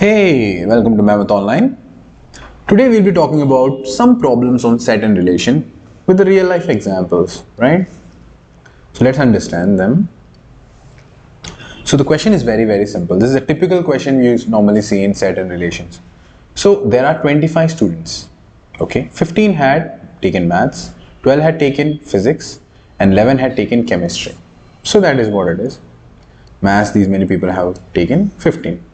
Hey, welcome to Mammoth Online. Today we'll be talking about some problems on set and relation with the real life examples, right? So let's understand them. So the question is very simple. This is a typical question you normally see in set and relations. So there are 25 students, okay? 15 had taken maths, 12 had taken physics, and 11 had taken chemistry. So that is what it is. Maths, these many people have taken 15.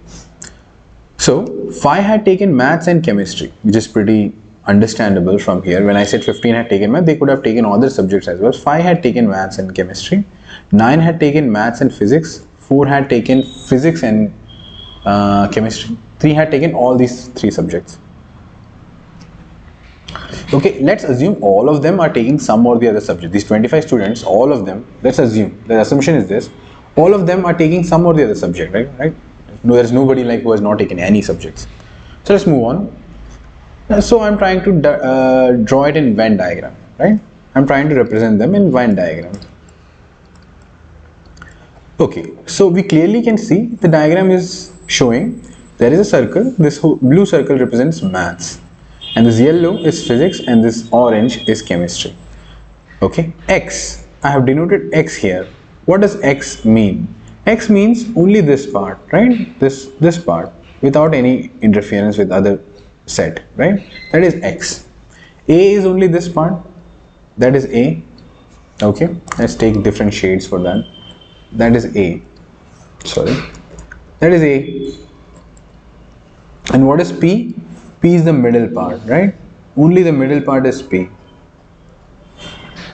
So 5 had taken maths and chemistry, which is pretty understandable from here. When I said 15 had taken math, they could have taken other subjects as well. 5 had taken maths and chemistry, 9 had taken maths and physics, 4 had taken physics and chemistry, 3 had taken all these 3 subjects. Okay, let's assume all of them are taking some or the other subject. These 25 students, all of them, let's assume, the assumption is this, all of them are taking some or the other subject, right? No, there's nobody like who has not taken any subjects. So let's move on. So I'm trying to draw it in Venn diagram, right? I'm trying to represent them in Venn diagram. Okay, so we clearly can see the diagram is showing there is a circle. This blue circle represents maths, and this yellow is physics, and this orange is chemistry. Okay, X, I have denoted X here. What does X mean? X means only this part, right? This part without any interference with other set, right? That is X. A is only this part. That is A. Okay, let's take different shades for that. That is A. Sorry. That is A. And what is P? P is the middle part, right? Only the middle part is P.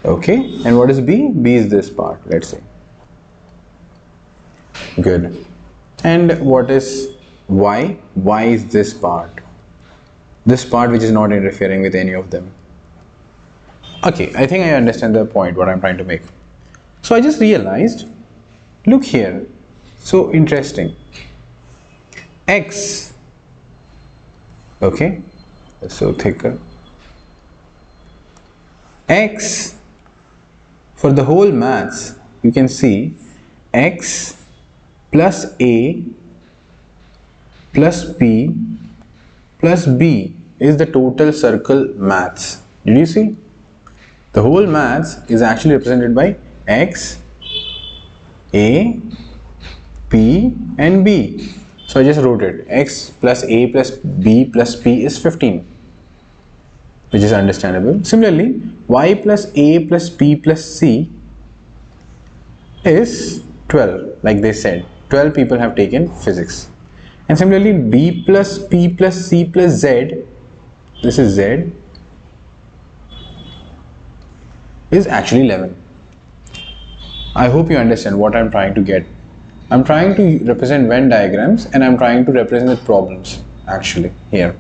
Okay, and what is B? B is this part, let's say. Good. And what is Y? Y is this part. This part which is not interfering with any of them. Okay, I think I understand the point, what I'm trying to make. So I just realized, look here, so interesting. X, okay, so thicker. X, for the whole maths, you can see X plus A plus P plus B is the total circle maths. Did you see? The whole maths is actually represented by X, A, P and B. So I just wrote it. X plus A plus B plus P is 15, which is understandable. Similarly, Y plus A plus P plus C is 12, like they said. 12 people have taken physics. And similarly, B plus P plus C plus Z, this is Z, is actually 11. I hope you understand what I'm trying to get. I'm trying to represent Venn diagrams and I'm trying to represent the problems actually here.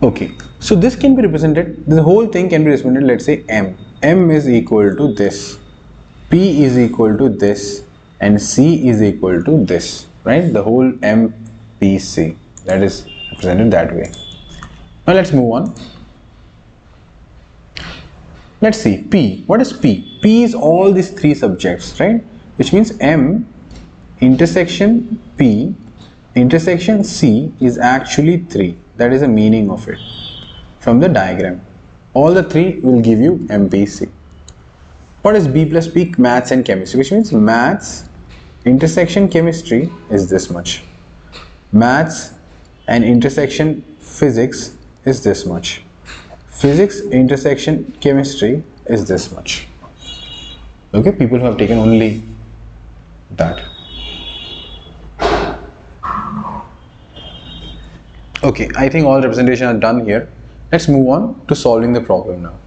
Okay, so this can be represented, the whole thing can be represented, let's say M. M is equal to this, P is equal to this, and C is equal to this, right? The whole MPC, that is represented that way. Now let's move on. Let's see, P. What is P? P is all these 3 subjects, right? Which means M intersection P intersection C is actually 3. That is the meaning of it from the diagram. All the 3 will give you MPC. What is B plus P? Maths and chemistry, which means maths intersection chemistry is this much. Maths and intersection physics is this much. Physics intersection chemistry is this much. Okay, people who have taken only that. Okay, I think all representation are done here. Let's move on to solving the problem now.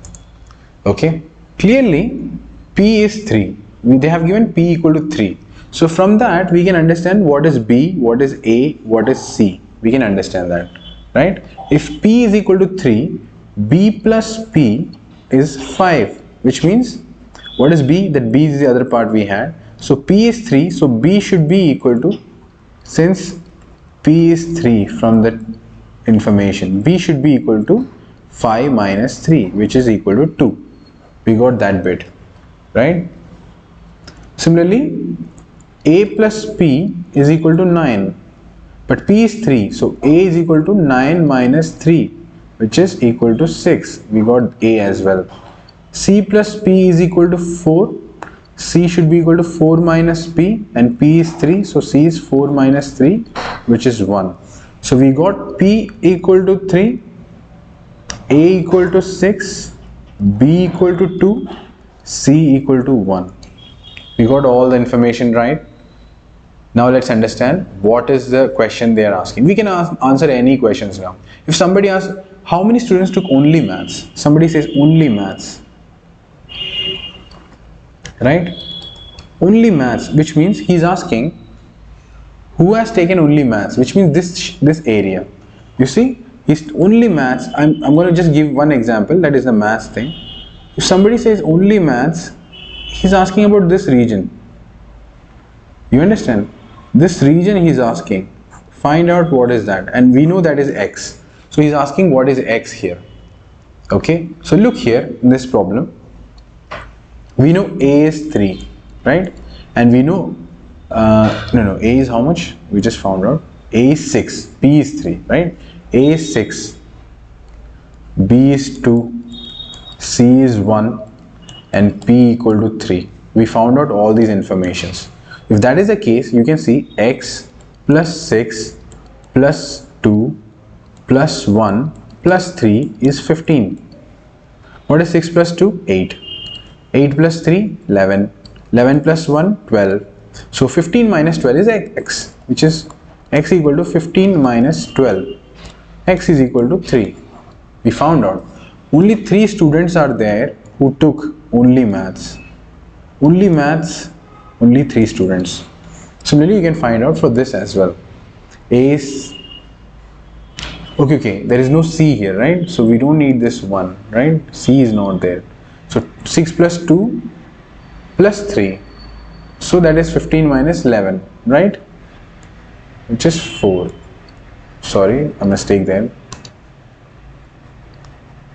Okay, clearly P is 3. They have given P equal to 3. So from that we can understand what is B, what is A, what is C. We can understand that, right? If P is equal to 3, B plus P is 5, which means what is B? That B is the other part we had. So P is 3, so B should be equal to, since P is 3 from the information, B should be equal to 5 minus 3, which is equal to 2. We got that bit, right? Similarly, A plus P is equal to 9. but P is 3, so A is equal to 9 minus 3, which is equal to 6. We got A as well. C plus P is equal to 4. C should be equal to 4 minus P, and P is 3, so C is 4 minus 3, which is 1. So we got P equal to 3, A equal to 6, B equal to 2, C equal to 1. We got all the information right. Now let's understand what is the question they are asking. We can answer any questions now. If somebody asks, how many students took only maths? Somebody says only maths. Right? Only maths, which means he's asking who has taken only maths, which means this area. You see, he's only maths. I'm going to just give one example, that is the maths thing. If somebody says only maths, he's asking about this region. You understand? This region he's asking. Find out what is that, and we know that is x. So he's asking what is x here. Okay, so look here in this problem. We know A is 3, right? And we know, A is how much? We just found out. A is 6, P is 3, right? A is 6, B is 2, C is 1, and P equal to 3. We found out all these informations. If that is the case, you can see x plus 6 plus 2 plus 1 plus 3 is 15. What is 6 plus 2? 8. 8 plus 3, 11. 11 plus 1, 12. So 15 minus 12 is x, which is x equal to 15 minus 12. X is equal to 3. We found out. Only 3 students are there who took only maths. Only maths, only 3 students. Similarly, you can find out for this as well. A is, okay, there is no C here, right? So we don't need this 1, right? C is not there. So 6 plus 2 plus 3. So that is 15 minus 11, right? Which is 4. Sorry, a mistake there.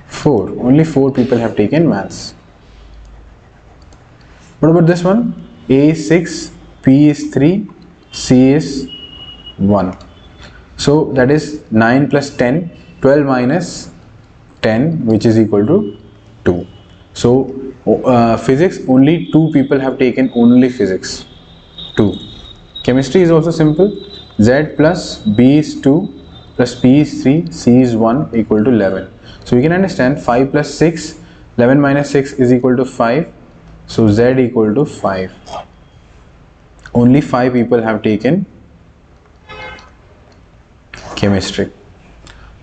4. Only 4 people have taken maths. What about this one? A is 6, P is 3, C is 1. So that is 9 plus 10, 12 minus 10, which is equal to 2. So physics, only 2 people have taken only physics. 2. Chemistry is also simple. Z plus B is 2 plus P is 3, C is 1 equal to 11. So we can understand 5 plus 6, 11 minus 6 is equal to 5. So Z equal to 5. Only 5 people have taken chemistry.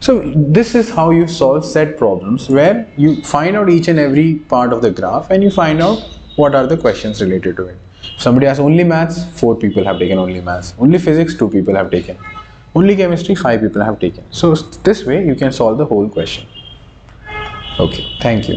So this is how you solve set problems, where you find out each and every part of the graph and you find out what are the questions related to it. Somebody asks only maths, 4 people have taken only maths. Only physics, 2 people have taken. Only chemistry, 5 people have taken. So this way you can solve the whole question. Okay, thank you.